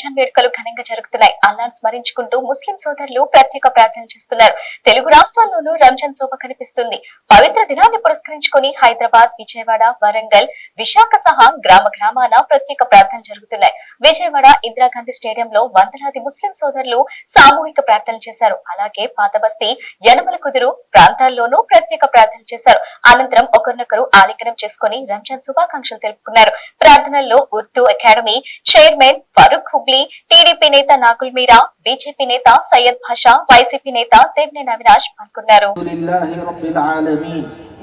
రంజాన్ వేడుకలు ఘనంగా జరుగుతున్నాయి. అల్లాహ్ను స్మరించుకుంటూ ముస్లిం సోదరులు ప్రత్యేక ప్రార్థనలు చేస్తున్నారు. తెలుగు రాష్ట్రాల్లోనూ రంజాన్ శోభ కనిపిస్తుంది. పవిత్ర దినాన్ని పురస్కరించుకుని హైదరాబాద్, విజయవాడ, వరంగల్, విశాఖ సహా గ్రామ గ్రామాన ప్రత్యేక ప్రార్థనలు జరుగుతున్నాయి. విజయవాడ ఇందిరాగాంధీ స్టేడియంలో వందలాది ముస్లిం సోదరులు సామూహిక ప్రార్థనలు చేశారు. అలాగే పాతబస్తీ, యనమల కుదురు ప్రాంతాల్లోనూ ప్రత్యేక ప్రార్థనలు చేశారు. అనంతరం ఒకరినొకరు ఆలింగనం చేసుకుని రంజాన్ శుభాకాంక్షలు తెలుపుకున్నారు. ప్రార్థనల్లో Urdu academy chairman Farooq Hubli, TDP నేత నాగుల్ మీరా, బీజేపీ నేత సయ్యద్ భాషా, వైసీపీ నేత దేవినేని అవినాష్ పాల్గొన్నారు.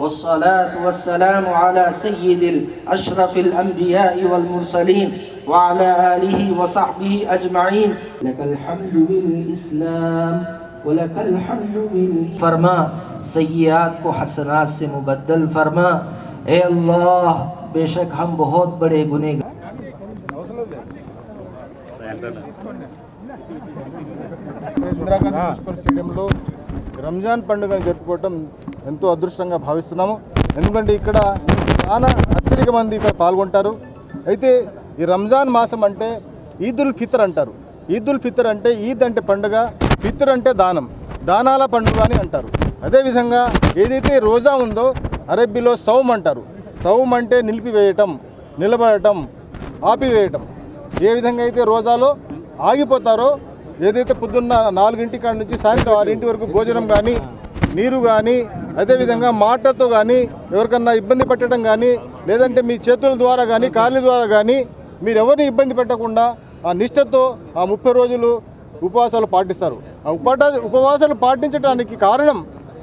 والصلاة والسلام على سيد الأشرف الأنبياء والمرسلين وعلى آله وصحبه أجمعين لك الحمد بالإسلام ولك الحمد فرما सय्यात को हसनात से मुबद्दल फरमा। ए अल्लाह बेशक हम बहुत बड़े गुनहगार। ఇందిరాగాంధీ మున్సిపల్ స్టేడియంలో రంజాన్ పండుగను జరుపుకోవటం ఎంతో అదృష్టంగా భావిస్తున్నాము. ఎందుకంటే ఇక్కడ చాలా అత్యధిక మంది ఇక్కడ పాల్గొంటారు. అయితే ఈ రంజాన్ మాసం అంటే ఈద్ ఉల్ ఫితర్ అంటారు. ఈద్ ఉల్ ఫితర్ అంటే ఈద్ అంటే పండుగ, ఫితర్ అంటే దానం, దానాల పండుగ అని అంటారు. అదేవిధంగా ఏదైతే రోజా ఉందో అరబ్బీలో సౌమ్ అంటారు. సౌమ్ అంటే నిలిపివేయటం, నిలబడటం, ఆపివేయటం. ఏ విధంగా అయితే రోజాలో ఆగిపోతారో, ఏదైతే పొద్దున్న 4 కాడ నుంచి సాయంత్రం 6 వరకు భోజనం కానీ, నీరు కానీ, అదేవిధంగా మాటతో కానీ ఎవరికన్నా ఇబ్బంది పెట్టడం కానీ, లేదంటే మీ చేతుల ద్వారా కానీ కాళ్ళ ద్వారా కానీ మీరు ఎవరిని ఇబ్బంది పెట్టకుండా ఆ నిష్ఠతో ఆ 30 రోజులు ఉపవాసాలు పాటిస్తారు. ఆ ఉపవాసాలు పాటించడానికి కారణం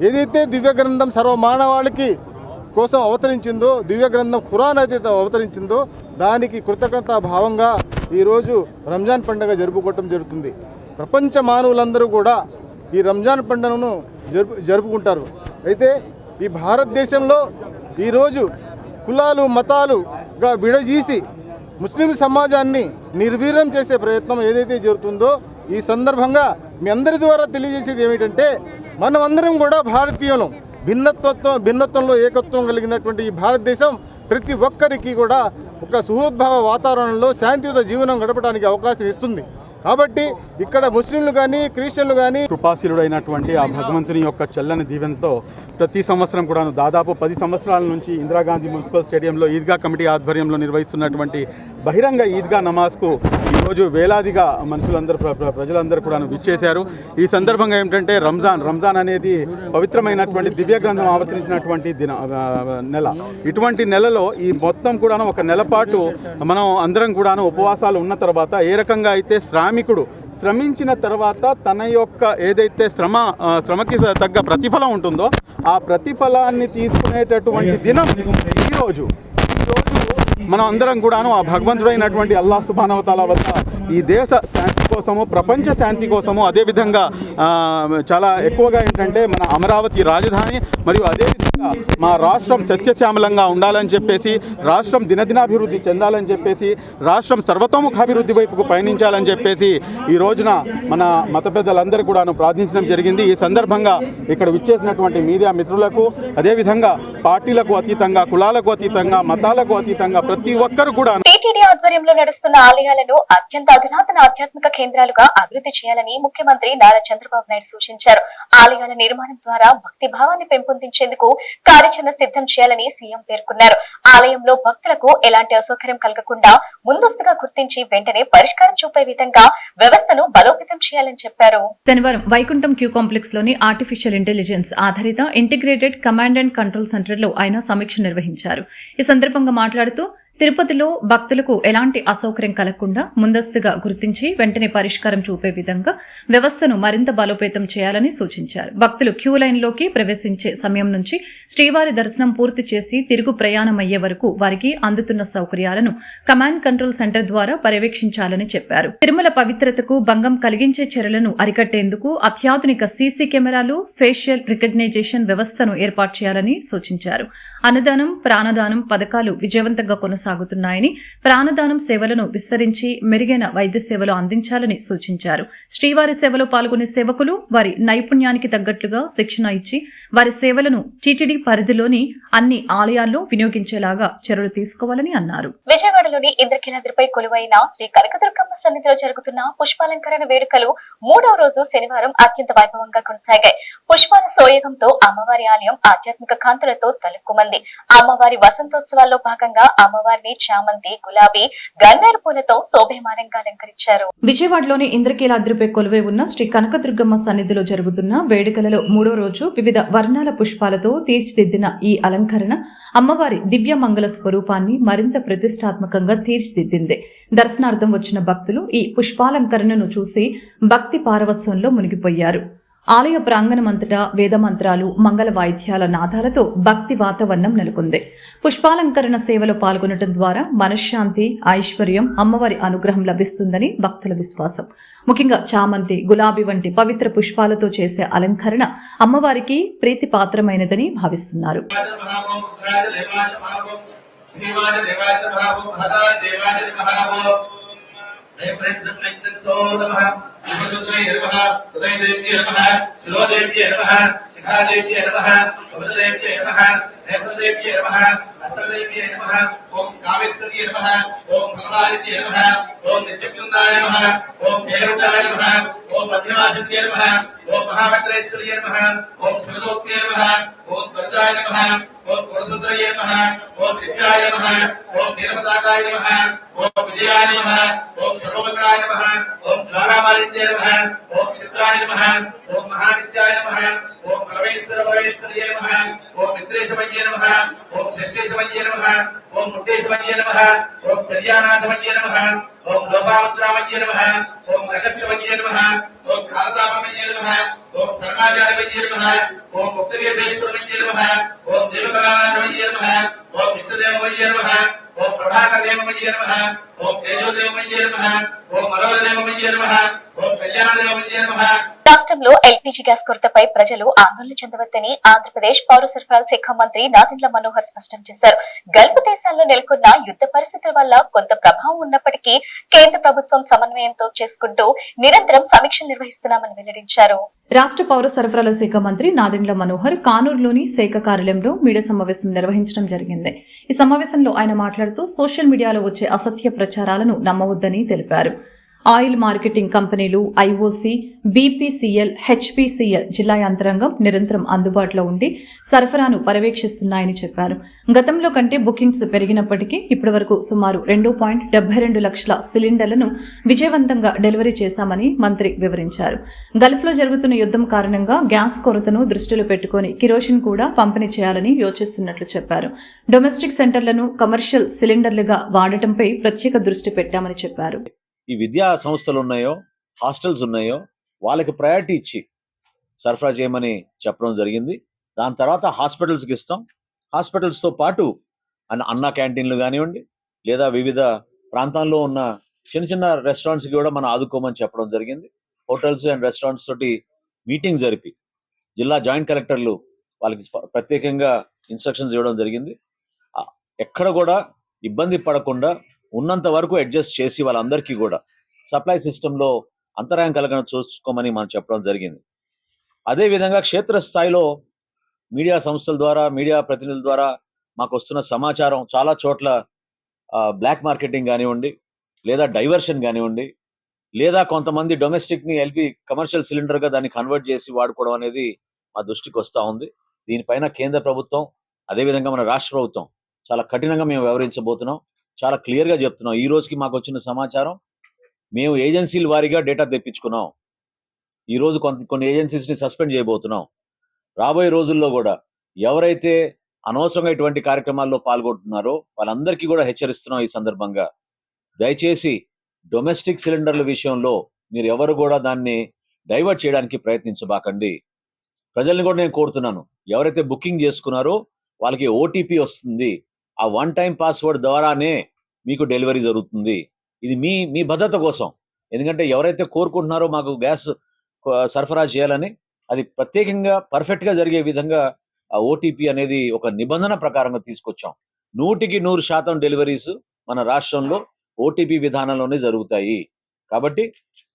ఏదైతే దివ్య గ్రంథం సర్వమానవాళికి కోసం అవతరించిందో, దివ్య గ్రంథం ఖురాన్ అయితే అవతరించిందో దానికి కృతజ్ఞతా భావంగా ఈరోజు రంజాన్ పండుగ జరుపుకోవటం జరుగుతుంది. ప్రపంచ మానవులందరూ కూడా ఈ రంజాన్ పండుగను జరుపుకుంటారు. అయితే ఈ భారతదేశంలో ఈరోజు కులాలు మతాలుగా విడదీసి ముస్లిం సమాజాన్ని నిర్వీర్యం చేసే ప్రయత్నం ఏదైతే జరుగుతుందో, ఈ సందర్భంగా మీ అందరి ద్వారా తెలియజేసేది ఏమిటంటే, మనమందరం కూడా భారతీయులం. భిన్నత్వంలో ఏకత్వం కలిగినటువంటి ఈ భారతదేశం ప్రతి ఒక్కరికి కూడా ఒక సుహృద్భావ వాతావరణంలో శాంతియుత జీవనం గడపడానికి అవకాశం ఇస్తుంది. కాబట్టి ఇక్కడ ముస్లింలు కానీ క్రిస్టియన్లు కానీ కృపాశీలుడైనటువంటి ఆ భగవంతుని యొక్క చల్లని దీవెనతో ప్రతి సంవత్సరం కూడా దాదాపు 10 సంవత్సరాల నుంచి ఇందిరాగాంధీ మున్సిపల్ స్టేడియంలో ఈద్గా కమిటీ ఆధ్వర్యంలో నిర్వహిస్తున్నటువంటి బహిరంగ ఈద్గా నమాజ్కు ఈరోజు వేలాదిగా ప్రజలందరూ కూడా విచ్చేశారు. ఈ సందర్భంగా ఏమిటంటే రంజాన్ అనేది పవిత్రమైనటువంటి దివ్య గ్రంథం ఆవర్తించినటువంటి నెల. ఇటువంటి నెలలో ఈ మొత్తం కూడా ఒక నెల పాటు మనం అందరం కూడా ఉపవాసాలు ఉన్న తర్వాత ఏ రకంగా అయితే శ్రమించిన తర్వాత తన యొక్క ఏదైతే శ్రమకి తగ్గ ప్రతిఫలం ఉంటుందో ఆ ప్రతిఫలాన్ని తీసుకునేటటువంటి దినం ఈరోజు మనం అందరం కూడాను ఆ భగవంతుడైనటువంటి అల్లాహ్ సుబ్హానహు వ తఆలా వద్ద ఈ దేశ శాంతి కోసము, ప్రపంచ శాంతి కోసము, అదేవిధంగా చాలా ఎక్కువగా ఏంటంటే మన అమరావతి రాజధాని మరియు అదేవిధంగా మా రాష్ట్రం సస్యశ్యామలంగా ఉండాలని చెప్పేసి, రాష్ట్రం దినదినాభివృద్ధి చెందాలని చెప్పేసి, రాష్ట్రం సర్వతోముఖాభివృద్ధి వైపుకు పయనించాలని చెప్పేసి ఈ రోజున మన మత పెద్దలందరూ కూడాను ప్రార్థించడం జరిగింది. ఈ సందర్భంగా ఇక్కడ విచ్చేసినటువంటి మీడియా మిత్రులకు, అదేవిధంగా పార్టీలకు అతీతంగా, కులాలకు అతీతంగా, మతాలకు అతీతంగా ప్రతి ఒక్కరు కూడా టీటీడీ ఆధ్వర్యంలో నడుస్తున్న ఆలయాలను అత్యంత అధునాతన ఆధ్యాత్మిక కేంద్రాలుగా అభివృద్ధి చేయాలని ముఖ్యమంత్రి నారా చంద్రబాబు నాయుడు సూచించారు. ఆలయాల నిర్మాణం ద్వారా భక్తి భావాన్ని పెంపొందించేందుకు కార్యాచరణ సిద్ధం చేయాలని సీఎం పేర్కొన్నారు. ఆలయంలో భక్తులకు ఎలాంటి అసౌకర్యం కలగకుండా ముందస్తుగా గుర్తించి వెంటనే పరిష్కారం చూపే విధంగా వ్యవస్థను బలోపేతం చేయాలని చెప్పారు. శనివారం వైకుంఠం క్యూ కాంప్లెక్స్ లోని ఆర్టిఫిషియల్ ఇంటెలిజెన్స్ ఆధారిత integrated command and control centre లో ఆయన సమీక్ష నిర్వహించారు. ఈ సందర్భంగా మాట్లాడుతూ తిరుపతిలో భక్తులకు ఎలాంటి అసౌకర్యం కలగకుండా ముందస్తుగా గుర్తించి వెంటనే పరిష్కారం చూపే విధంగా వ్యవస్థను మరింత బలోపేతం చేయాలని సూచించారు. భక్తులు క్యూ లైన్లోకి ప్రవేశించే సమయం నుంచి శ్రీవారి దర్శనం పూర్తి చేసి తిరుగు ప్రయాణం అయ్యే వరకు వారికి అందుతున్న సౌకర్యాలను కమాండ్ కంట్రోల్ సెంటర్ ద్వారా పర్యవేక్షించాలని చెప్పారు. తిరుమల పవిత్రతకు భంగం కలిగించే చర్యలను అరికట్టేందుకు అత్యాధునిక సీసీ కెమెరాలు, ఫేషియల్ రికగ్నైజేషన్ వ్యవస్థను ఏర్పాటు చేయాలని సూచించారు. అన్నదానం, ప్రాణదానం పథకాలు విజయవంతంగా కొనసాగాలని కొనసాగుతున్నాయని, ప్రాణదానం సేవలను విస్తరించి మెరుగైన వైద్య సేవలు అందించాలని సూచించారు. శ్రీవారి సేవలో పాల్గొనే సేవకులు వారి నైపుణ్యానికి తగ్గట్లుగా శిక్షణ ఇచ్చి వారి సేవలను టీటీడీ పరిధిలోని అన్ని ఆలయాల్లో వినియోగించేలాగా చర్యలు తీసుకోవాలని అన్నారు. విజయవాడలోని ఇంద్రకీలాద్రిపై కొలువైన శ్రీ కనకదుర్గమ్మ సన్నిధిలో జరుగుతున్న పుష్పాలంకరణ వేడుకలు 3వ రోజు శనివారం అత్యంత వైభవంగా కొనసాగాయి. పుష్పాల సోయగంతో అమ్మవారి ఆలయం ఆధ్యాత్మిక కాంతులతో తలుక్కుమంది. అమ్మవారి వసంతోత్సవాల్లో భాగంగా అమ్మవారిని చామంతి, గులాబీ, గన్నేరు పూలతో శోభయమానంగా అలంకరించారు. విజయవాడలోని ఇంద్రకీలాద్రిపై కొలువై ఉన్న శ్రీ కనకదుర్గమ్మ సన్నిధిలో జరుగుతున్న వేడుకలలో 3వ రోజు వివిధ వర్ణాల పుష్పాలతో తీర్చిదిద్దిన ఈ అలంకరణ అమ్మవారి దివ్య మంగళ స్వరూపాన్ని మరింత ప్రతిష్టాత్మకంగా తీర్చిదిద్దింది. దర్శనార్థం వచ్చిన భక్తులు ఈ పుష్పాలంకరణను చూసి భక్తి పారవస్యంలో మునిగిపోయారు. ఆలయ ప్రాంగణమంతటా వేదమంత్రాలు, మంగళ వాయిద్యాల నాదాలతో భక్తి వాతావరణం నెలకొంది. పుష్పాలంకరణ సేవలో పాల్గొనడం ద్వారా మనశ్శాంతి, ఐశ్వర్యం, అమ్మవారి అనుగ్రహం లభిస్తుందని భక్తుల విశ్వాసం. ముఖ్యంగా చామంతి, గులాబీ వంటి పవిత్ర పుష్పాలతో చేసే అలంకరణ అమ్మవారికి ప్రీతిపాత్రమైనదని భావిస్తున్నారు. ఓం కామేశ్వరీ నమః, ఓం భగవానికే నమః, ఓం నిత్యకృందాయ నమః, ఓం పేరుటాయ నమః, ఓం మధ్యమాశక్తే నమః, ఓం మహాభద్రేశ్వరీ నమః, ఓం శివదోక్తే నమః, ఓం త్వరదాయ నమః, ఓం పురసుందరయే నమః, ఓం నిత్యాయ నమః, ఓం నీలపతాకాయ నమః, ఓం విజయాయ నమః, ఓం సర్వమంగళాయ నమః, ఓం జ్వాలామాలిన్యే నమః, ఓం చిత్రాయ నమః, ఓం మహానిత్యాయ నమః, ఓం పరమేశ్వరయే నమః, ఓం నిత్రేశమయ్యే నమః, ఓం షష్ఠేశమయ్యే నమః, ఓం ముట్టేశమయ్యే నమః, ఓం కళ్యాణాథమయ్యే నమః, ఓం లోపాముద్రామయ్యే నమః, ఓం నగస్త్రమయ్యే నమః, ఓం కాలతాపమయ్యే నమః, ఓం ధర్మాచార్యమయ్యే నమః, ఓం ముక్తవేదేశ్వరమయ్యే నమః, ఓం దేవకరామయ్యే నమః, ఓం నిత్యదేవమయ్యే నమః, ఓం ప్రభాకరదేవమయ్యే నమః, ఓం తేజోదేవమయ్యే నమః, ఓం మనోహరదేవమయ్యే నమః, ఓం కళ్యాణదేవమయ్యే నమః. రాష్ట్రంలో ఎల్పీజీ గ్యాస్ కొరతపై ప్రజలు ఆందోళన చెందవద్దని ఆంధ్రప్రదేశ్ పౌర సరఫరాల శాఖ మంత్రి నాదెండ్ల మనోహర్ స్పష్టం చేశారు. గల్ఫ్ దేశాల్లో నెలకొన్న యుద్ధ పరిస్థితుల వల్ల కొంత ప్రభావం ఉన్నప్పటికీ కేంద్ర ప్రభుత్వం సమన్వయంతో చేసుకుంటూ నిరంతరం సమీక్షలు నిర్వహిస్తున్నామని వెల్లడించారు. రాష్ట్ర పౌర సరఫరాల శాఖ మంత్రి నాదెండ్ల మనోహర్ కానూరులోని శాఖ కార్యాలయంలో మీడియా సమావేశం నిర్వహించడం జరిగింది. ఈ సమావేశంలో ఆయన మాట్లాడుతూ సోషల్ మీడియాలో వచ్చే అసత్య ప్రచారాలను నమ్మవద్దని తెలిపారు. ఆయిల్ మార్కెటింగ్ కంపెనీలు, ఐఓసీ, బీపీసీఎల్, హెచ్పీసీఎల్ జిల్లా యంత్రాంగం నిరంతరం అందుబాటులో ఉండి సరఫరాను పర్యవేక్షిస్తున్నాయని చెప్పారు. గతంలో కంటే బుకింగ్స్ పెరిగినప్పటికీ ఇప్పటివరకు సుమారు 2.72 లక్షల సిలిండర్లను విజయవంతంగా డెలివరీ చేశామని మంత్రి వివరించారు. గల్ఫ్లో జరుగుతున్న యుద్ధం కారణంగా గ్యాస్ కొరతను దృష్టిలో పెట్టుకుని కిరోసిన్ కూడా పంపిణీ చేయాలని యోచిస్తున్నట్లు చెప్పారు. డొమెస్టిక్ సెంటర్లను కమర్షియల్ సిలిండర్లుగా వాడటంపై ప్రత్యేక దృష్టి పెట్టామని చెప్పారు. ఈ విద్యా సంస్థలు ఉన్నాయో, హాస్టల్స్ ఉన్నాయో వాళ్ళకి ప్రయారిటీ ఇచ్చి సరఫరా చేయమని చెప్పడం జరిగింది. దాని తర్వాత హాస్పిటల్స్కి ఇస్తాం. హాస్పిటల్స్తో పాటు అన్న క్యాంటీన్లు కానివ్వండి, లేదా వివిధ ప్రాంతాల్లో ఉన్న చిన్న చిన్న రెస్టారెంట్స్కి కూడా మనం ఆదుకోమని చెప్పడం జరిగింది. హోటల్స్ అండ్ రెస్టారెంట్స్ తోటి మీటింగ్ జరిపి జిల్లా జాయింట్ కలెక్టర్లు వాళ్ళకి ప్రత్యేకంగా ఇన్స్ట్రక్షన్స్ ఇవ్వడం జరిగింది. ఎక్కడ కూడా ఇబ్బంది పడకుండా ఉన్నంత వరకు అడ్జస్ట్ చేసి వాళ్ళందరికీ కూడా సప్లై సిస్టంలో అంతరాయం కలగడం చూసుకోమని మనం చెప్పడం జరిగింది. అదేవిధంగా క్షేత్రస్థాయిలో మీడియా సంస్థల ద్వారా, మీడియా ప్రతినిధుల ద్వారా మాకు వస్తున్న సమాచారం చాలా చోట్ల బ్లాక్ మార్కెటింగ్ కానివ్వండి, లేదా డైవర్షన్ కానివ్వండి, లేదా కొంతమంది డొమెస్టిక్ని ఎల్పీ కమర్షియల్ సిలిండర్గా దాన్ని కన్వర్ట్ చేసి వాడుకోవడం అనేది మా దృష్టికి వస్తూ ఉంది. దీనిపైన కేంద్ర ప్రభుత్వం, అదేవిధంగా మన రాష్ట్ర ప్రభుత్వం చాలా కఠినంగా మేము వ్యవహరించబోతున్నాం. చాలా క్లియర్గా చెప్తున్నాం. ఈ రోజుకి మాకు వచ్చిన సమాచారం, మేము ఏజెన్సీల వారీగా డేటా తెప్పించుకున్నాం. ఈ రోజు కొన్ని ఏజెన్సీస్ని సస్పెండ్ చేయబోతున్నాం. రాబోయే రోజుల్లో కూడా ఎవరైతే అనవసరంగా ఇటువంటి కార్యక్రమాల్లో పాల్గొంటున్నారో వాళ్ళందరికీ కూడా హెచ్చరిస్తున్నాం. ఈ సందర్భంగా దయచేసి డొమెస్టిక్ సిలిండర్ల విషయంలో మీరు ఎవరు కూడా దాన్ని డైవర్ట్ చేయడానికి ప్రయత్నించబాకండి. ప్రజల్ని కూడా నేను కోరుతున్నాను, ఎవరైతే బుకింగ్ చేసుకున్నారో వాళ్ళకి ఓటీపీ వస్తుంది. ఆ 1 టైం పాస్వర్డ్ ద్వారానే మీకు డెలివరీ జరుగుతుంది. ఇది మీ భద్రత కోసం. ఎందుకంటే ఎవరైతే కోరుకుంటున్నారో మాకు గ్యాస్ సరఫరా చేయాలని, అది ప్రత్యేకంగా పర్ఫెక్ట్గా జరిగే విధంగా ఆ ఓటీపీ అనేది ఒక నిబంధన ప్రకారంగా తీసుకొచ్చాం. 100% డెలివరీస్ మన రాష్ట్రంలో ఓటీపీ విధానంలోనే జరుగుతాయి. కాబట్టి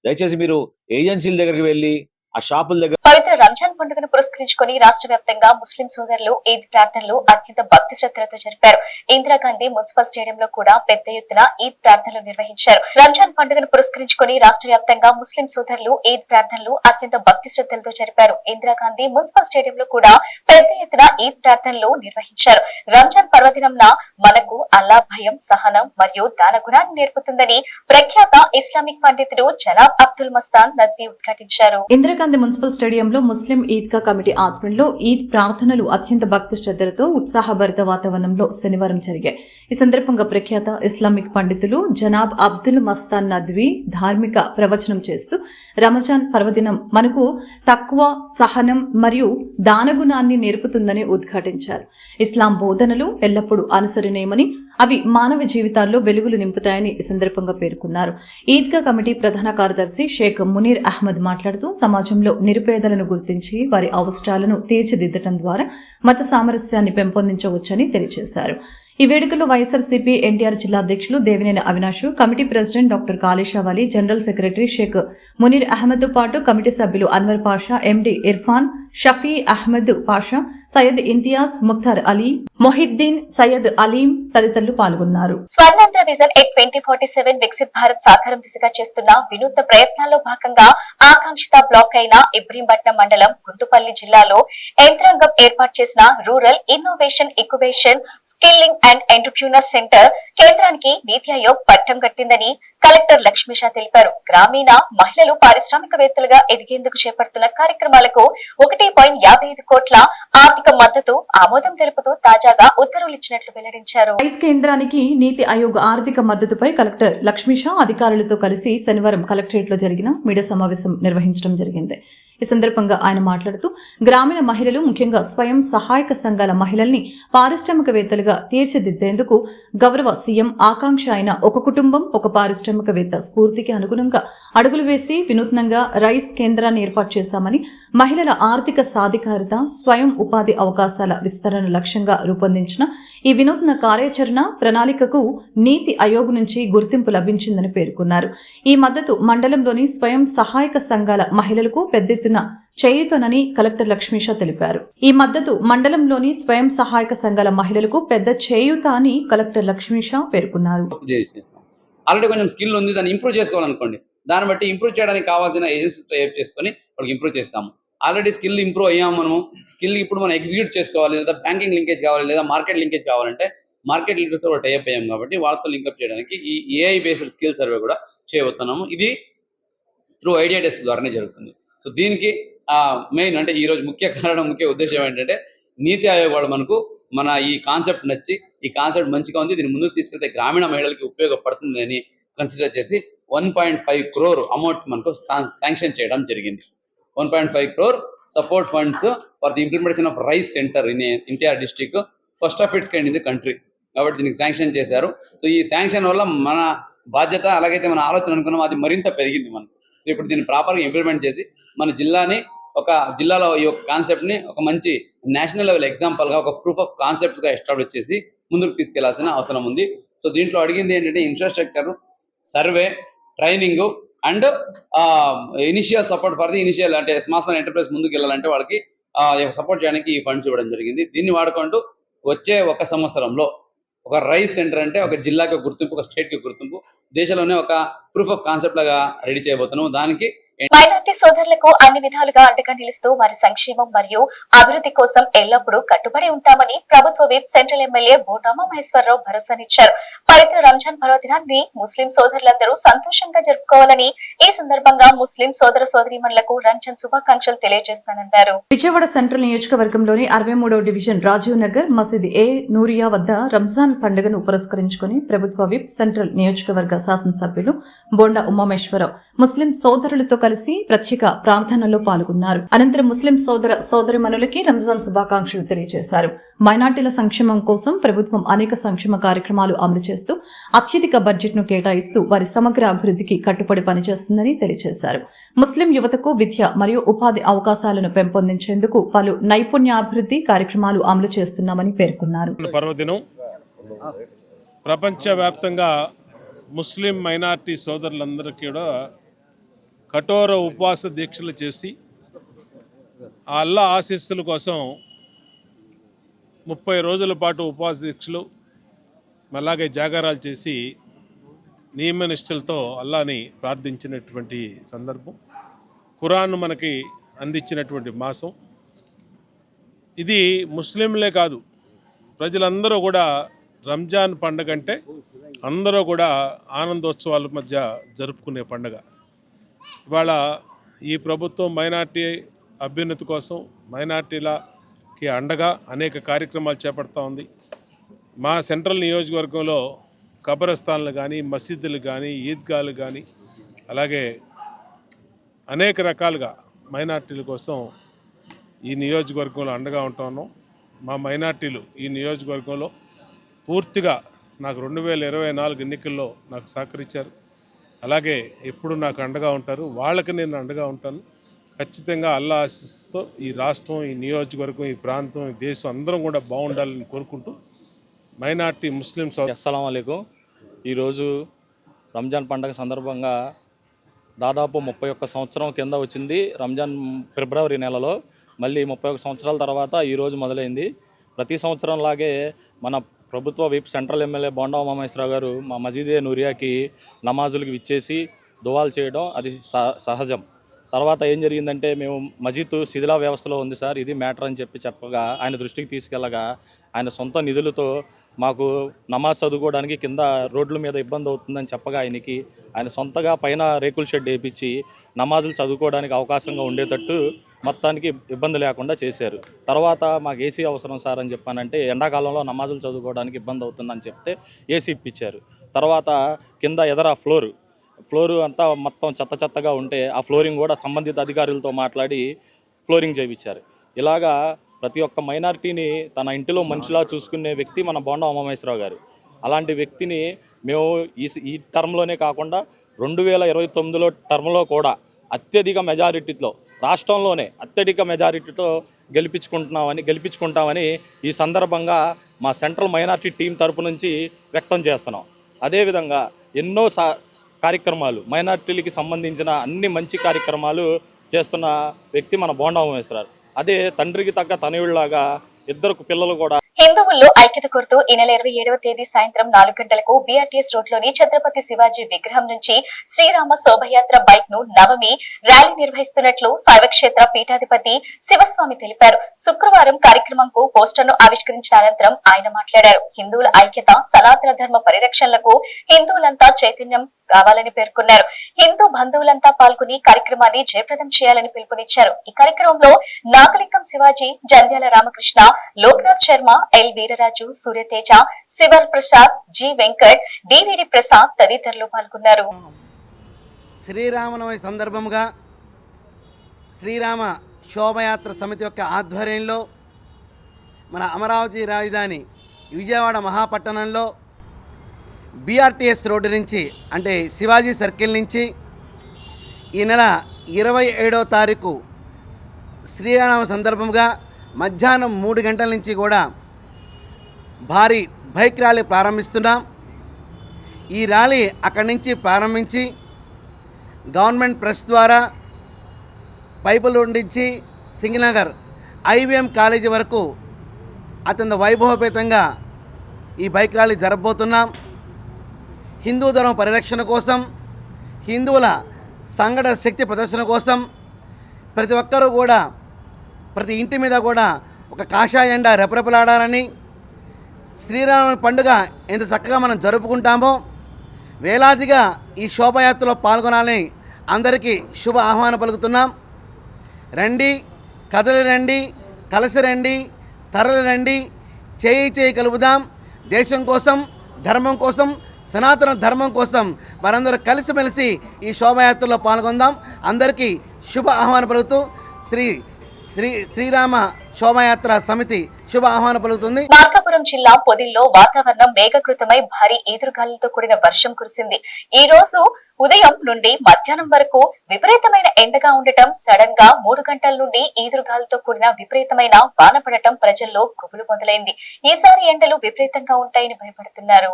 దయచేసి మీరు ఏజెన్సీల దగ్గరికి వెళ్ళి ఆ షాపుల దగ్గర పవిత్ర రంజాన్ పండుగను పురస్కరించుకొని రాష్ట్ర వ్యాప్తంగా ముస్లిం సోదరులు ఈద్ ప్రార్థనలు అత్యంత భక్తి శ్రద్ధలతో జరిపారు. ఇందిరాగాంధీ మున్సిపల్ స్టేడియంలో కూడా పెద్ద ఎత్తున ఈద్ ప్రార్థనలు నిర్వహించారు. రంజాన్ పండుగను పురస్కరించుకొని రాష్ట్ర వ్యాప్తంగా ముస్లిం సోదరులు ఈద్ ప్రార్థనలు అత్యంత భక్తి శ్రద్ధలతో జరిపారు. ఇందిరాగాంధీ మున్సిపల్ స్టేడియంలో కూడా పెద్ద ఎత్తున ఈద్ ప్రార్థనలు నిర్వహించారు. రంజాన్ పర్వదినంన మనకు అల్లా భయం, సహనం మరియు దాన గుణాన్ని నేర్పుతుందని ప్రఖ్యాత ఇస్లామిక్ పండితుడు జనాబ్ అబ్దుల్ మస్తాన్ నద్వీ ఉద్ఘాటించారు. ఇందిరాగాంధీ మున్సిపల్ స్టేడియంలో ముస్లిం ఈద్గా కమిటీ ఆధ్వర్యంలో ఈద్ ప్రార్థనలు అత్యంత భక్తి శ్రద్ధలతో ఉత్సాహభరిత వాతావరణంలో శనివారం జరిగాయి. ఈ సందర్భంగా ప్రఖ్యాత ఇస్లామిక్ పండితులు జనాబ్ అబ్దుల్ మస్తాన్ నద్వీ ధార్మిక ప్రవచనం చేస్తూ రమజాన్ పర్వదినం మనకు తక్కువ, సహనం మరియు దానగుణాన్ని నేర్పుతుందని ఉద్ఘాటించారు. ఇస్లాం బోధనలు ఎల్లప్పుడూ అనుసరణీయమని, అవి మానవ జీవితాల్లో వెలుగులు నింపుతాయని ఈ సందర్భంగా పేర్కొన్నారు. ఈద్గా కమిటీ ప్రధాన కార్యదర్శి షేక్ మునీర్ అహ్మద్ మాట్లాడుతూ సమాజంలో నిరుపేదలను గుర్తించి వారి అవసరాలను తీర్చిదిద్దడం ద్వారా మత సామరస్యాన్ని పెంపొందించవచ్చని తెలియజేశారు. ఈ వేడుకలో వైఎస్ఆర్సీపీ ఎన్టీఆర్ జిల్లా అధ్యక్షులు Devineni Avinash, committee president doctor Kalesha Vali, general secretary Sheikh Munir Ahmed తో పాటు కమిటీ సభ్యులు అన్వర్ పాషా, ఎండి ఇర్ఫాన్, షఫీ అహ్మద్ పాషా, సయ్యద్ ఇంతియాజ్, ముఖ్తార్ అలీ, మొహిద్దీన్, సయ్యద్ అలీం తదితరులు పాల్గొన్నారు. స్వర్ణాంధ్ర విజన్ 2047 వికసిత్ భారత్ సాకారం దిశగా చేస్తున్న వినూత్న ప్రయత్నాల్లో భాగంగా ఆకాంక్షిత బ్లాక్ అయిన ఇబ్రహీంపట్నం మండలం గుంటుపల్లి జిల్లాలో యంత్రాంగం ఏర్పాటు చేసిన rural innovation incubation skilling and entrepreneur centre కేంద్రానికి నీతి ఆయోగ్ పట్టం కట్టిందని కలెక్టర్ లక్ష్మీషా తెలిపారు. గ్రామీణ మహిళలు పారిశ్రామికవేత్తలుగా ఎదిగేందుకు చేపడుతున్న కార్యక్రమాలకు 1.55 కోట్ల ఆర్థిక మద్దతు ఆమోదం తెలుపుతూ తాజాగా ఉత్తర్వులు ఇచ్చినట్లు వెల్లడించారు. రైస్ కేంద్రానికి నీతి ఆయోగ్ ఆర్థిక మద్దతుపై కలెక్టర్ లక్ష్మీషా అధికారులతో కలిసి శనివారం కలెక్టరేట్ లో జరిగిన మీడియా సమావేశం నిర్వహించడం జరిగింది. ఈ సందర్భంగా ఆయన మాట్లాడుతూ గ్రామీణ మహిళలు, ముఖ్యంగా స్వయం సహాయక సంఘాల మహిళల్ని పారిశ్రామికవేత్తలుగా తీర్చిదిద్దేందుకు గౌరవ సీఎం ఆకాంక్ష అయిన ఒక కుటుంబం ఒక పారిశ్రామికవేత్త స్ఫూర్తికి అనుగుణంగా అడుగులు వేసి వినూత్నంగా రైస్ కేంద్రాన్ని ఏర్పాటు చేశామని, మహిళల ఆర్థిక సాధికారత, స్వయం ఉపాధి అవకాశాల విస్తరణ లక్ష్యంగా రూపొందించిన ఈ వినూత్న కార్యాచరణ ప్రణాళికకు నీతి ఆయోగ్ నుంచి గుర్తింపు లభించిందని పేర్కొన్నారు. ఈ మద్దతు మండలంలోని స్వయం సహాయక సంఘాల మహిళలకు పెద్ద చేయుతోనని కలెక్టర్ లక్ష్మీషా తెలిపారు. ఈ మద్దతు మండలంలోని స్వయం సహాయక సంఘాల మహిళలకు పెద్ద చేయూత అని కలెక్టర్ లక్ష్మీషా పేర్కొన్నారు. ఆల్రెడీ కొంచెం స్కిల్ ఉంది, దాన్ని ఇంప్రూవ్ చేసుకోవాలనుకోండి, దాన్ని బట్టి ఇంప్రూవ్ చేయడానికి కావాల్సిన ఏజెన్సీ టైప్ చేసుకొని వాళ్ళకి ఇంప్రూవ్ చేస్తాము. ఆల్రెడీ స్కిల్ ఇంప్రూవ్ అయ్యాము మనము, స్కిల్ ఇప్పుడు మనం ఎగ్జిక్యూట్ చేసుకోవాలి, లేదా బ్యాంకింగ్ లింకేజ్ కావాలి, లేదా మార్కెట్ లింకేజ్ కావాలంటే మార్కెట్ లింకేజ్తో కూడా టైప్ అయ్యాం కాబట్టి వాళ్ళతో లింకప్ చేయడానికి ఈ ఏఐ బేస్డ్ స్కిల్ సర్వే కూడా చేయబోతున్నాము. ఇది త్రూ ఐడియా డెస్క్ ద్వారానే జరుగుతుంది. సో దీనికి మెయిన్ అంటే ఈరోజు ముఖ్య ఉద్దేశం ఏంటంటే నీతి ఆయోగ్ వాళ్ళు మనకు మన ఈ కాన్సెప్ట్ నచ్చి, ఈ కాన్సెప్ట్ మంచిగా ఉంది, దీన్ని ముందుకు తీసుకెళ్తే గ్రామీణ మహిళలకి ఉపయోగపడుతుంది అని కన్సిడర్ చేసి 1.5 crore అమౌంట్ మనకు శాంక్షన్ చేయడం జరిగింది. 1.5 crore support funds for the implementation of rice centre in NTR district, first of it's kind in the country. కాబట్టి దీనికి శాంక్షన్ చేశారు. సో ఈ శాంక్షన్ వల్ల మన బాధ్యత, అలాగైతే మన ఆలోచన అనుకున్నాం, అది మరింత పెరిగింది మనకు. సో ఇప్పుడు దీన్ని ప్రాపర్గా ఇంప్లిమెంట్ చేసి మన జిల్లాని, ఒక జిల్లాలో ఈ యొక్క కాన్సెప్ట్ని ఒక మంచి నేషనల్ లెవెల్ ఎగ్జాంపుల్గా, ఒక ప్రూఫ్ ఆఫ్ కాన్సెప్ట్స్గా ఎస్టాబ్లిష్ చేసి ముందుకు తీసుకెళ్లాల్సిన అవసరం ఉంది. సో దీంట్లో అడిగింది ఏంటంటే infrastructure, survey, training and initial support for the initial, అంటే స్మాల్ ఎంటర్ప్రైజ్ ముందుకు వెళ్ళాలంటే వాళ్ళకి సపోర్ట్ చేయడానికి ఈ ఫండ్స్ ఇవ్వడం జరిగింది. దీన్ని వాడుకుంటూ వచ్చే ఒక సంవత్సరంలో ఒక రైస్ సెంటర్ అంటే ఒక జిల్లాకి గుర్తింపు, ఒక స్టేట్కి గుర్తింపు, దేశంలోనే ఒక ప్రూఫ్ ఆఫ్ కాన్సెప్ట్ లాగా రెడీ చేయబోతున్నాము. దానికి మైనార్టీ సోదరులకు అన్ని విధాలుగా అండగా నిలుస్తూ వారి సంక్షేమం మరియు అభివృద్ధి కోసం ఎల్లప్పుడూ కట్టుబడి ఉంటామని ప్రభుత్వ విప్ సెంట్రల్ ఎమ్మెల్యే బోటామా మహేశ్వరరావు భరోసానిచ్చారు. పవిత్ర రంజాన్ పర్వదినాన్ని ముస్లిం సోదరులందరూ సంతోషంగా జరుపుకోవాలని, ఈ సందర్భంగా ముస్లిం సోదర సోదరీమణులకు రంజాన్ శుభాకాంక్షలు తెలియజేస్తానన్నారు. విజయవాడ సెంట్రల్ నియోజకవర్గంలోని 63వ డివిజన్ రాజీవ్ నగర్ మసీద్ ఏ నూరియా వద్ద రంజాన్ పండుగను పురస్కరించుకుని ప్రభుత్వ విప్ సెంట్రల్ నియోజకవర్గ శాసనసభ్యులు బోండా ఉమామేశ్వరరావు ముస్లిం సోదరులతో కలిసి ప్రత్యేక ప్రార్థనలో పాల్గొన్నారు. అనంతరం ముస్లిం సోదర సోదరిమణులకి రంజాన్ శుభాకాంక్షలు తెలియజేశారు. మైనార్టీల సంక్షేమం కోసం ప్రభుత్వం అనేక సంక్షేమ కార్యక్రమాలు అమలు చేస్తూ అత్యధిక బడ్జెట్ ను కేటాయిస్తూ వారి సమగ్ర అభివృద్ధికి కట్టుబడి పనిచేస్తుందని తెలియజేశారు. ముస్లిం యువతకు విద్య మరియు ఉపాధి అవకాశాలను పెంపొందించేందుకు పలు నైపుణ్యాభివృద్ధి కార్యక్రమాలు అమలు చేస్తున్నామని పేర్కొన్నారు. పర్వదినం ప్రపంచవ్యాప్తంగా ముస్లిం మైనార్టీ సోదరులందరికీ కూడా కఠోర ఉపవాస దీక్షలు చేసి ఆ అల్లా ఆశీస్సుల కోసం 30 రోజుల పాటు ఉపవాస దీక్షలు అలాగే జాగారాలు చేసి నియమనిష్టలతో అల్లాని ప్రార్థించినటువంటి సందర్భం. ఖురాన్ మనకి అందించినటువంటి మాసం ఇది. ముస్లింలే కాదు, ప్రజలందరూ కూడా రంజాన్ పండుగ అంటే అందరూ కూడా ఆనందోత్సవాల మధ్య జరుపుకునే పండుగ. ఇవాళ ఈ ప్రభుత్వం మైనార్టీ అభ్యున్నతి కోసం మైనార్టీలకి అండగా అనేక కార్యక్రమాలు చేపడతా ఉంది. మా సెంట్రల్ నియోజకవర్గంలో కబరస్థాన్లు కానీ, మసీదులు కానీ, ఈద్గాలు కానీ, అలాగే అనేక రకాలుగా మైనార్టీల కోసం ఈ నియోజకవర్గంలో అండగా ఉంటాను. మా మైనార్టీలు ఈ నియోజకవర్గంలో పూర్తిగా నాకు 2024 ఎన్నికల్లో నాకు సహకరించారు. అలాగే ఎప్పుడు నాకు అండగా ఉంటారు. వాళ్ళకి నేను అండగా ఉంటాను. ఖచ్చితంగా అల్లా ఆశీస్సుతో ఈ రాష్ట్రం, ఈ నియోజకవర్గం, ఈ ప్రాంతం, ఈ దేశం అందరం కూడా బాగుండాలని కోరుకుంటూ మైనార్టీ ముస్లిం అస్సలాము అలైకుం. ఈరోజు రంజాన్ పండగ సందర్భంగా దాదాపు 31 సంవత్సరం కింద వచ్చింది. రంజాన్ ఫిబ్రవరి నెలలో మళ్ళీ 31 సంవత్సరాల తర్వాత ఈరోజు మొదలైంది. ప్రతి సంవత్సరం లాగే మన ప్రభుత్వ whip central MLA Bonda Umamaheswararao గారు మా మసీదే నూరియాకి నమాజులకు విచ్చేసి దువాలు చేయడం అది సహజం. తర్వాత ఏం జరిగిందంటే, మేము మసీదు శిథిలా వ్యవస్థలో ఉంది సార్, ఇది మ్యాటర్ అని చెప్పగా ఆయన దృష్టికి తీసుకెళ్ళగా ఆయన సొంత నిధులతో మాకు నమాజ్ చదువుకోవడానికి కింద రోడ్ల మీద ఇబ్బంది అవుతుందని చెప్పగా ఆయన సొంతగా పైన రేకుల షెడ్ వేయించి నమాజులు చదువుకోవడానికి అవకాశంగా ఉండేటట్టు మొత్తానికి ఇబ్బంది లేకుండా చేశారు. తర్వాత మాకు ఏసీ అవసరం సార్ అని చెప్పానంటే, ఎండాకాలంలో నమాజులు చదువుకోవడానికి ఇబ్బంది అవుతుందని చెప్తే ఏసీ ఇప్పించారు. తర్వాత కింద ఎదర ఫ్లోరు అంతా మొత్తం చెత్తగా ఉంటే ఆ ఫ్లోరింగ్ కూడా సంబంధిత అధికారులతో మాట్లాడి ఫ్లోరింగ్ చేయించారు. ఇలాగా ప్రతి ఒక్క మైనారిటీని తన ఇంటిలో మనిషిలా చూసుకునే వ్యక్తి మన బోండా ఉమామహేశ్వరరావు గారు. అలాంటి వ్యక్తిని మేము ఈ టర్మ్లోనే కాకుండా 2029లో టర్మ్లో కూడా అత్యధిక మెజారిటీతో, రాష్ట్రంలోనే అత్యధిక మెజారిటీతో గెలిపించుకుంటామని ఈ సందర్భంగా మా సెంట్రల్ మైనారిటీ టీం తరపు నుంచి వ్యక్తం చేస్తున్నాం. అదేవిధంగా ఎన్నో కార్యక్రమాలు, మైనారిటీలకి సంబంధించిన అన్ని మంచి కార్యక్రమాలు చేస్తున్న వ్యక్తి మన బోండా ఉమామహేశ్వరరావు. అదే తండ్రికి తగ్గ తనయుడిలాగా ఇద్దరు పిల్లలు కూడా. హిందువుల్లో ఐక్యత కోరుతూ ఈ నెల 27వ తేదీ సాయంత్రం 4 గంటలకు బీఆర్టీఎస్ రోడ్లోని ఛత్రపతి శివాజీ విగ్రహం నుంచి శ్రీరామ శోభయాత్ర బైక్ ను నవమి ర్యాలీ నిర్వహిస్తున్నట్లు శైవక్షేత్ర పీఠాధిపతి శివస్వామి తెలిపారు. శుక్రవారం కార్యక్రమంకు పోస్టర్ను ఆవిష్కరించిన అనంతరం ఆయన మాట్లాడారు. హిందువుల ఐక్యత, సనాతన ధర్మ పరిరక్షణలకు హిందువులంతా చైతన్యం కావాలని పేర్కొన్నారు. హిందూ బంధువులంతా పాల్గొని కార్యక్రమాన్ని జయప్రదం చేయాలని పిలుపునిచ్చారు. ఈ కార్యక్రమంలో Nagalingam Shivaji, Jandhyala Ramakrishna, Loknath Sharma, L Veeraraju, Surya Teja, శివర్ Prasad, G Venkat, DVD Prasad తదితరులు పాల్గొన్నారు. శ్రీరామనవమి సందర్భంగా శ్రీరామ శోభయాత్ర సమితి యొక్క ఆధ్వర్యంలో మన అమరావతి రాజధాని విజయవాడ మహాపట్టణంలో బీఆర్టీఎస్ రోడ్డు నుంచి, అంటే శివాజీ సర్కిల్ నుంచి ఈ నెల 27వ తారీఖు శ్రీరామ సందర్భంగా మధ్యాహ్నం 3 గంటల నుంచి కూడా భారీ బైక్ ర్యాలీ ప్రారంభిస్తున్నాం. ఈ ర్యాలీ అక్కడి నుంచి ప్రారంభించి గవర్నమెంట్ ప్రెస్ ద్వారా పైపులు ఉండించి సింగనగర్ ఐవీఎం కాలేజీ వరకు అత్యంత వైభవపేతంగా ఈ బైక్ ర్యాలీ జరపబోతున్నాం. హిందూ ధర్మ పరిరక్షణ కోసం, హిందువుల సంఘటన శక్తి ప్రదర్శన కోసం ప్రతి ఒక్కరూ కూడా ప్రతి ఇంటి మీద కూడా ఒక కాషాయ ఎండ రెపరెపలాడాలని, శ్రీరామ పండుగ ఎంత చక్కగా మనం జరుపుకుంటామో వేలాదిగా ఈ శోభయాత్రలో పాల్గొనాలని అందరికీ శుభ ఆహ్వానం పలుకుతున్నాం. రండి, కదలి రండి, కలిసి రండి, తరలి రండి, చేయి కలుపుదాం. దేశం కోసం, ధర్మం కోసం, సనాతన ధర్మం కోసం మనందరూ కలిసిమెలిసి ఈ శోభయాత్రలో పాల్గొందాం. అందరికీ శుభ ఆహ్వానం పలుకుతూ శ్రీరామ శోభయాత్ర సమితి శుభ ఆహ్వానం పలుకుతుంది. మార్కాపురం జిల్లా పొదిల్లో వాతావరణం మేఘకృతమై భారీ ఈదురుగాలులతో కూడిన వర్షం కురిసింది. ఈ రోజు ఉదయం నుండి మధ్యాహ్నం వరకు విపరీతమైన ఎండగా ఉండటం, సడన్ గా 3 గంటల నుండి ఈదురుగాలతో కూడిన విపరీతమైన వాన పడటం ప్రజల్లో గుబులు మొదలైంది. ఈసారి ఎండలు విపరీతంగా ఉంటాయని భయపడుతున్నారు.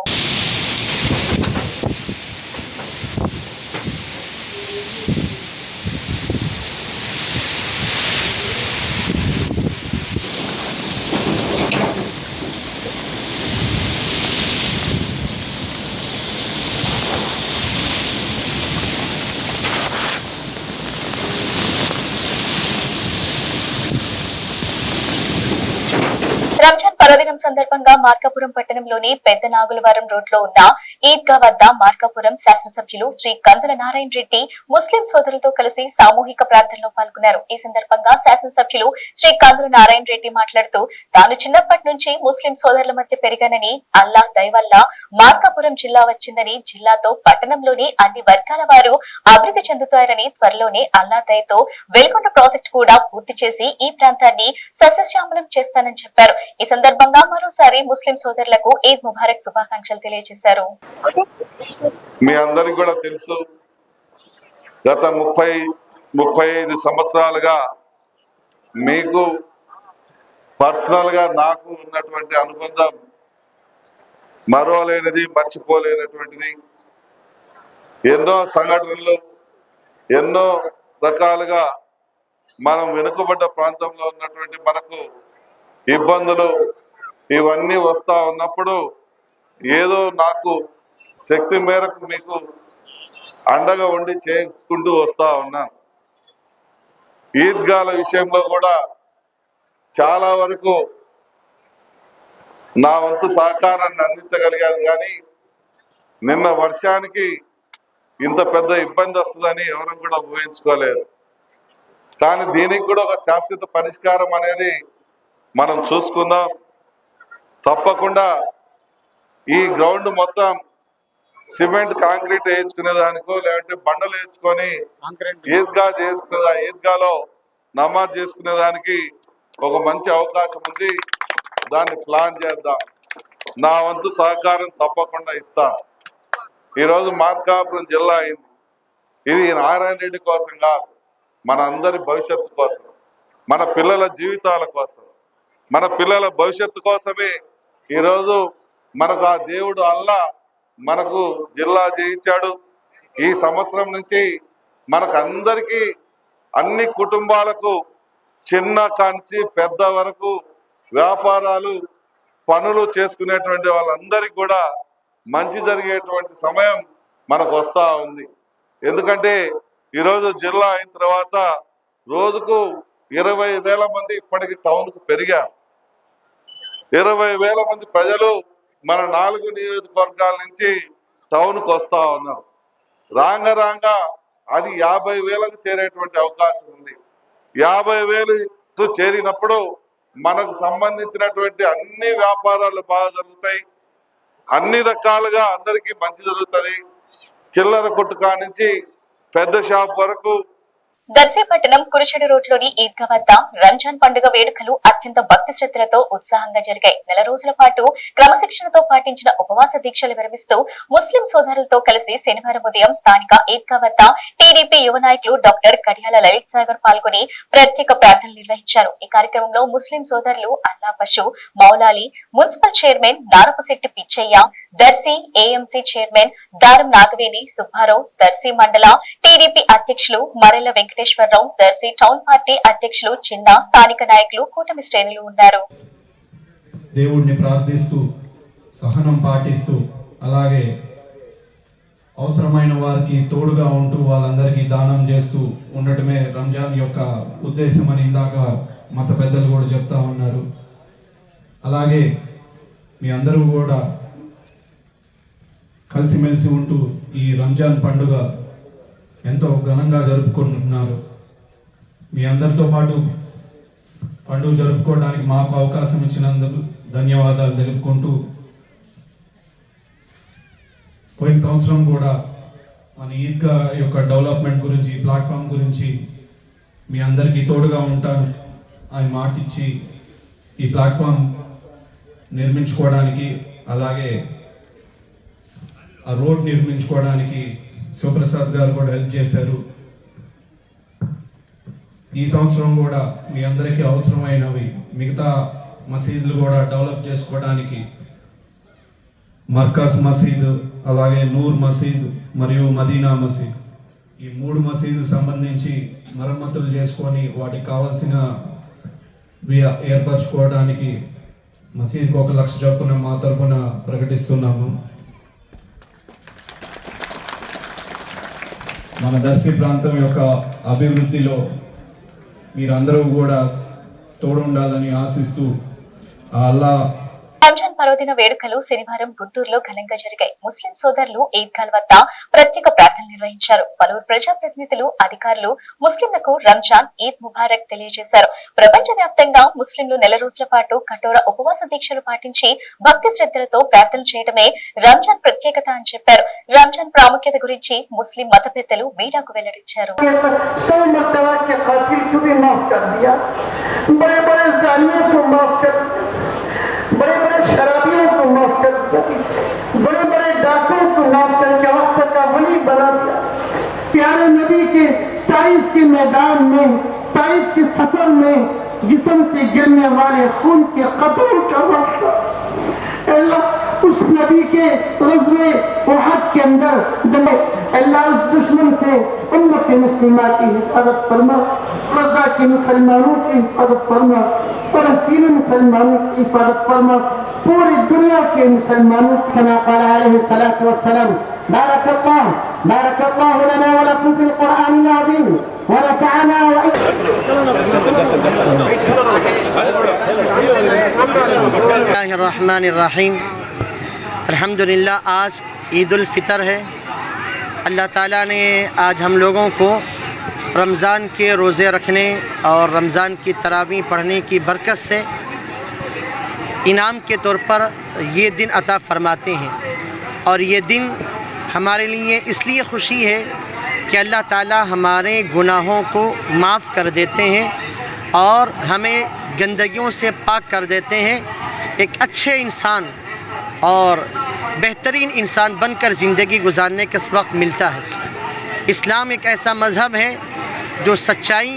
రంజాన్ పర్వదినం సందర్భంగా మార్కాపురం పట్టణంలోని పెద్ద నాగులవారం రోడ్లో ఉన్న ఈద్గా వద్ద మార్కాపురం శాసనసభ్యులు శ్రీ కందుల నారాయణ రెడ్డి ముస్లిం సోదరులతో కలిసి సామూహిక ప్రార్థనలో పాల్గొన్నారు. ఈ సందర్భంగా శాసనసభ్యులు శ్రీ కందుల నారాయణ రెడ్డి మాట్లాడుతూ తాను చిన్నప్పటి నుంచి ముస్లిం సోదరుల మధ్య పెరిగానని, అల్లాహ్ దయ వల్ల మార్కాపురం జిల్లా వచ్చిందని, జిల్లాతో పట్టణంలోని అన్ని వర్గాల వారు అభివృద్ధి చెందుతారని, త్వరలోనే అల్లాహ్ దయతో వెలుగొండ ప్రాజెక్టు కూడా పూర్తి చేసి ఈ ప్రాంతాన్ని సస్యశ్యామలం చేస్తానని చెప్పారు. ఈ సందర్భంగా మరోసారి ముస్లిం సోదరులకు ఈద్ ముబారక్ శుభాకాంక్షలు తెలియజేశారు. మీ అందరికి కూడా తెలుసు, గత 35 సంవత్సరాలుగా మీకు పర్సనల్ గా నాకు ఉన్నటువంటి అనుబంధం మరోలేనిది, మర్చిపోలేనటువంటిది. ఎన్నో సంఘటనలు, ఎన్నో రకాలుగా మనం వెనుకబడ్డ ప్రాంతంలో ఉన్నటువంటి మనకు ఇబ్బందులు ఇవన్నీ వస్తా ఉన్నప్పుడు ఏదో నాకు శక్తి మేరకు మీకు అండగా ఉండి చేసుకుంటూ వస్తా ఉన్నాను. ఈద్గాల విషయంలో కూడా చాలా వరకు నా వంతు సహకారాన్ని అందించగలిగాను. కానీ నిన్న వర్షానికి ఇంత పెద్ద ఇబ్బంది వస్తుందని ఎవరు కూడా ఊహించుకోలేదు. కానీ దీనికి కూడా ఒక శాశ్వత పరిష్కారం అనేది మనం చూసుకుందాం. తప్పకుండా ఈ గ్రౌండ్ మొత్తం సిమెంట్ కాంక్రీట్ వేయించుకునే దానికో, లేదంటే బండలు వేయించుకొని ఈద్గా చేసుకునే ఈద్గాలో నమాజ్ చేసుకునే దానికి ఒక మంచి అవకాశం ఉంది. దాన్ని ప్లాన్ చేద్దాం. నా వంతు సహకారం తప్పకుండా ఇస్తాను. ఈరోజు మార్కాపురం జిల్లా అయింది. ఇది నారాయణ రెడ్డి కోసం కాదు, మన అందరి భవిష్యత్తు కోసం, మన పిల్లల జీవితాల కోసం, మన పిల్లల భవిష్యత్తు కోసమే ఈరోజు మనకు ఆ దేవుడు అల్లా మనకు జిల్లా చేయించాడు. ఈ సంవత్సరం నుంచి మనకు అందరికీ, అన్ని కుటుంబాలకు, చిన్న కాంచి పెద్ద వరకు వ్యాపారాలు పనులు చేసుకునేటువంటి వాళ్ళందరికీ కూడా మంచి జరిగేటువంటి సమయం మనకు వస్తూ ఉంది. ఎందుకంటే ఈరోజు జిల్లా అయిన తర్వాత రోజుకు 20,000 మంది ఇప్పటికి టౌన్కు పెరిగారు. 20,000 మంది ప్రజలు మన 4 నియోజకవర్గాల నుంచి టౌన్కు వస్తూ ఉన్నారు. రాంగ అది 50,000కు చేరేటువంటి అవకాశం ఉంది. 50,000కు చేరినప్పుడు మనకు సంబంధించినటువంటి అన్ని వ్యాపారాలు బాగా జరుగుతాయి. అన్ని రకాలుగా అందరికీ మంచి జరుగుతుంది. చిల్లర కొట్టు కానించి పెద్ద షాప్ వరకు. దర్శి పట్టణం కురిచెడు రోడ్లోని ఈద్గా వద్ద రంజాన్ పండుగ వేడుకలు అత్యంత భక్తి శ్రద్ధలతో ఉత్సాహంగా జరిగాయి. 4 రోజుల పాటు క్రమశిక్షణతో పాటించిన ఉపవాస దీక్షలు విరమిస్తూ ముస్లిం సోదరులతో కలిసి శనివారం ఉదయం స్థానిక ఈద్గా వద్ద టీడీపీ యువ నాయకులు డాక్టర్ కడియాల లలిత్ సాగర్ పాల్గొని ప్రత్యేక ప్రార్థనలు నిర్వహించారు. ఈ కార్యక్రమంలో ముస్లిం సోదరులు Allah Pasha, Maulali, municipal chairman Narapasetti Pichaiah, Darsi AMC chairman Daram Nagaveni Subbarao, Darsi మండల టీడీపీ అధ్యక్షులు మరెల్ల వెంకటేశ్వరరావు, దర్శి టౌన్ పార్టీ అధ్యక్షులు చిన్న, స్థానిక నాయకులు, కూటమి శ్రేణులు ఉన్నారు. దేవుడిని ప్రార్థిస్తూ, సహనం పాటిస్తూ, అలాగే అవసరమైన వారికి తోడుగా ఉంటూ వాళ్ళందరికీ దానం చేస్తూ ఉండటమే రంజాన్ యొక్క ఉద్దేశం అని ఇందాక మత పెద్దలు కూడా చెప్తా ఉన్నారు. అలాగే మీ అందరూ కూడా కలిసిమెలిసి ఉంటూ ఈ రంజాన్ పండుగ ఎంతో ఘనంగా జరుపుకుంటున్నారు. మీ అందరితో పాటు పండుగ జరుపుకోవడానికి మాకు అవకాశం ఇచ్చినందుకు ధన్యవాదాలు తెలుపుకుంటూ, పోయిన సంవత్సరం కూడా మన ఈద్గా యొక్క డెవలప్మెంట్ గురించి, ప్లాట్ఫామ్ గురించి మీ అందరికీ తోడుగా ఉంటాను అని మాటిచ్చి ఈ ప్లాట్ఫామ్ నిర్మించుకోవడానికి, అలాగే ఆ రోడ్ నిర్మించుకోవడానికి శివప్రసాద్ గారు కూడా హెల్ప్ చేశారు. ఈ సంవత్సరం కూడా మీ అందరికీ అవసరమైనవి మిగతా మసీదులు కూడా డెవలప్ చేసుకోవడానికి మర్కజ్ మసీద్, అలాగే నూర్ మసీద్ మరియు మదీనా మసీద్, ఈ 3 మసీదు సంబంధించి మరమ్మతులు చేసుకొని వాటికి కావాల్సిన ఏర్పరచుకోవడానికి మసీద్కి 1 లక్ష చొప్పున మా తరపున ప్రకటిస్తున్నాము. మన దర్శి ప్రాంతం యొక్క అభివృద్ధిలో మీరందరూ కూడా తోడుండాలని ఆశిస్తూ అల్లా. రంజాన్ పర్వదిన వేడుకలు శనివారం గుంటూరులో ఘనంగా జరిగాయి. ముస్లిం సోదరులు ఈద్గాల్ వద్ద ప్రత్యేక ప్రార్థనలు నిర్వహించారు. పలువురు ప్రజాప్రతినిధులు, అధికారులు ముస్లింలకు రంజాన్, ఈద్ ముబారక్ తెలియజేశారు. ప్రపంచ వ్యాప్తంగా ముస్లింలు నెల రోజుల పాటు కఠోర ఉపవాస దీక్షలు పాటించి భక్తి శ్రద్ధలతో ప్రార్థనలు చేయడమే రంజాన్ ప్రత్యేకత అని చెప్పారు. రంజాన్ ప్రాముఖ్యత గురించి ముస్లిం మత పెద్దలు మీడియాకు వెల్లడించారు. बड़े बड़े शराबियों को माफ कर दिया, बड़े बड़े डाकुओं को माफ करके वक्त का वली बना दिया. प्यारे नबी के ताइफ के मैदान में, ताइफ के सफर में जिस्म से गिरने वाले खून के कतरों का वास्ता अल्लाह उस नबी के ग़ज़वे उहद के अंदर अल्लाह उस दुश्मन से उम्मत मुस्लिमा की हिफाजत फरमा, गज़ा के मुसलमानों की हिफाजत फरमा, फलस्तीनी मुसलमानों की हिफाजत फरमा, पूरी दुनिया के मुसलमानों कमा क़ाल अलैहि सलातु वस्सलाम. बारकल्लाहु लना व लकुम फिल क़ुरआनिल अज़ीम व नफ़अना व बिस्मिल्लाहिर रहमानिर रहीम. अल्हम्दुलिल्लाह, आज ईद उल फितर है. अल्लाह ताला ने आज हम लोगों को रमज़ान के रोज़े रखने और रमज़ान की तरावीह पढ़ने की बरकत से इनाम के तौर पर ये दिन अता फ़रमाते हैं. और ये दिन हमारे लिए इसलिए खुशी है कि अल्लाह ताला हमारे गुनाहों को माफ़ कर देते हैं और हमें गंदगियों से पाक कर देते हैं. एक अच्छे इंसान और बेहतरीन इंसान बनकर ज़िंदगी गुजारने का सबक मिलता है. इस्लाम एक ऐसा मज़हब है जो सच्चाई,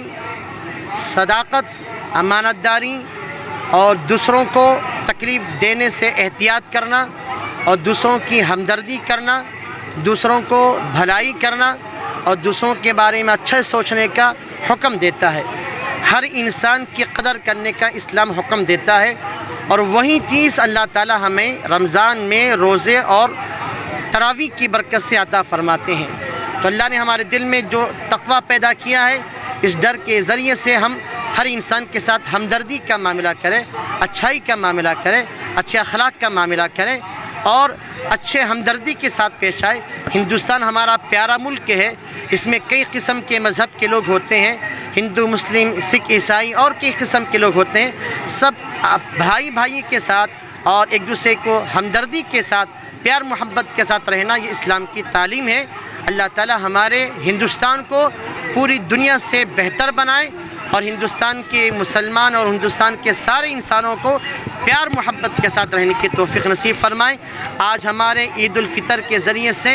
सदाकत, अमानतदारी और दूसरों को तकलीफ़ देने से एहतियात करना और दूसरों की हमदर्दी करना, दूसरों को भलाई करना और दूसरों के बारे में अच्छा सोचने का हुक्म देता है. हर इंसान की कदर करने का इस्लाम हुक्म देता है. और वही चीज़ अल्लाह ताला हमें रमज़ान में रोज़े और तरावी की बरकत से अता फ़रमाते हैं. तो अल्लाह ने हमारे दिल में जो तक़वा पैदा किया है, इस डर के ज़रिए से हम हर इंसान के साथ हमदर्दी का मामला करें, अच्छाई का मामला करें, अच्छे अखलाक का मामला करें और अच्छे हमदर्दी के साथ पेश आए. हिंदुस्तान हमारा प्यारा मुल्क है. इसमें कई किस्म के मज़हब के लोग होते हैं, हिंदू, मुस्लिम, सिख, ईसाई और कई किस्म के लोग होते हैं. सब भाई भाई के साथ और एक दूसरे को हमदर्दी के साथ, प्यार मोहब्बत के साथ रहना, ये इस्लाम की तालीम है. अल्लाह ताला हमारे हिंदुस्तान को पूरी दुनिया से बेहतर बनाए और हिंदुस्तान के मुसलमान और हिंदुस्तान के सारे इंसानों को प्यार मोहब्बत के साथ रहने की तौफीक नसीब फरमाए. आज हमारे ईद उल फितर के ज़रिए से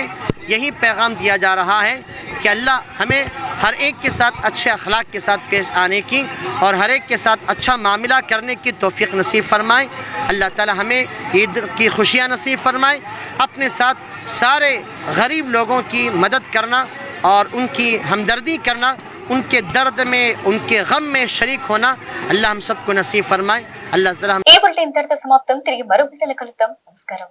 यही पैगाम दिया जा रहा है कि अल्लाह हमें हर एक के साथ अच्छे अखलाक के साथ पेश आने की और हर एक के साथ अच्छा मामला करने की तौफीक नसीब फरमाए. अल्लाह ताला हमें ईद की खुशियाँ नसीब फरमाए. अपने साथ सारे गरीब लोगों की मदद करना और उनकी हमदर्दी करना, उनके दर्द में, उनके गम में शरीक होना अल्लाह हम सबको नसीब फरमाए. अल्लाह ताला ఈ బులెటిన్ ఇంతటితో సమాప్తం. తిరిగి మరో బులెటిన్లో కలుద్దాం. నమస్కారం.